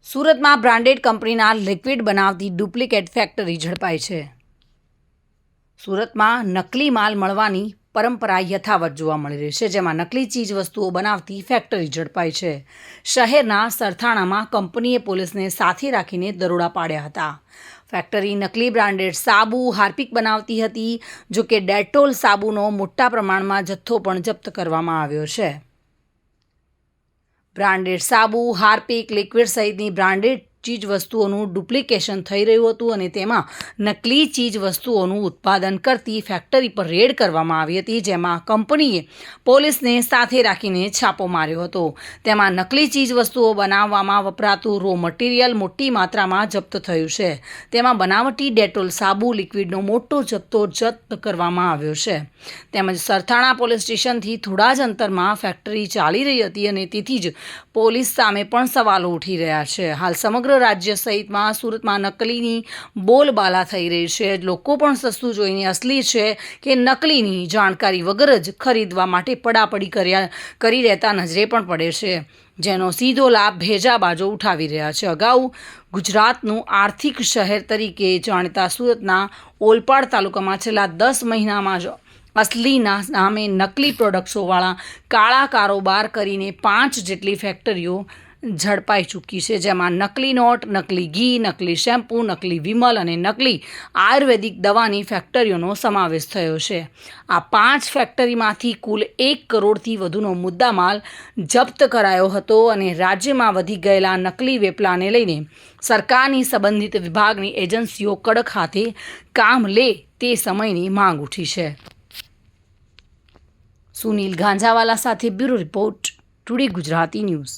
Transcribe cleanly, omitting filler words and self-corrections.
સુરતમાં બ્રાન્ડેડ કંપનીના લિક્વિડ બનાવતી ડુપ્લિકેટ ફેક્ટરી ઝડપાઈ છે. સુરતમાં નકલી માલ મળવાની પરંપરા યથાવત જોવા મળી રહી છે, જેમાં નકલી ચીજ વસ્તુઓ બનાવતી ફેક્ટરી ઝડપાઈ છે. શહેરના સરથાણામાં કંપનીએ પોલીસને સાથે રાખીને દરોડા પાડ્યા હતા. ફેક્ટરી નકલી બ્રાન્ડેડ સાબુ, હાર્પિક બનાવતી હતી. જોકે ડેટોલ સાબુનો મોટા પ્રમાણમાં જથ્થો પણ જપ્ત કરવામાં આવ્યો છે. બ્રાન્ડેડ સાબુ, હાર્પિક, લિક્વિડ સહિતની બ્રાન્ડેડ ચીજ વસ્તુઓનું ડુપ્લિકેશન થઈ રહ્યું હતું અને તેમાં નકલી ચીજ વસ્તુઓનું ઉત્પાદન કરતી ફેક્ટરી પર રેડ કરવામાં આવી હતી, જેમાં કંપનીએ પોલીસને સાથે રાખીને છાપો માર્યો હતો. તેમાં નકલી ચીજ વસ્તુઓ બનાવવામાં વપરાતું રો મટીરિયલ મોટી માત્રામાં જપ્ત થયું છે. તેમાં બનાવટી ડેટોલ સાબુ, લિક્વિડનો મોટો જથ્થો જપ્ત કરવામાં આવ્યો છે. તેમજ સરથાણા પોલીસ સ્ટેશનથી થોડા જ અંતરમાં ફેક્ટરી ચાલી રહી હતી અને તેથી જ પોલીસ સામે પણ સવાલો ઉઠી રહ્યા છે. હાલ સમગ્ર રાજ્ય સહિતમાં સુરતમાં નકલીની બોલબાલા થઈ રહી છે. લોકો પણ સસ્તું જોઈને અસલી છે કે નકલીની જાણકારી વગર જ ખરીદવા માટે પડાપડી કરી રહેતા નજરે પણ પડે છે, જેનો સીધો લાભ ભેજાબાજો ઉઠાવી રહ્યા છે. અગાઉ ગુજરાતનું આર્થિક શહેર તરીકે જાણીતા સુરતના ઓલપાડ તાલુકામાં છેલ્લા 10 મહિનામાં જ અસલીના નામે નકલી પ્રોડક્ટ્સોવાળા કાળા કારોબાર કરીને 5 જેટલી ફેક્ટરીઓ ઝડપાઈ ચૂકી છે, જેમાં નકલી નોટ, નકલી ઘી, નકલી શેમ્પૂ, નકલી વિમલ અને નકલી આયુર્વેદિક દવાની ફેક્ટરીઓનો સમાવેશ થયો છે. આ 5 ફેક્ટરીમાંથી કુલ 1 કરોડથી વધુનો મુદ્દામાલ જપ્ત કરાયો હતો અને રાજ્યમાં વધી ગયેલા નકલી વેપલાને લઈને સરકારની સંબંધિત વિભાગની એજન્સીઓ કડક હાથે કામ લે તે સમયની માંગ ઉઠી છે. સુનિલ ગાંજાવાલા સાથે bureau report, today Gujarati news.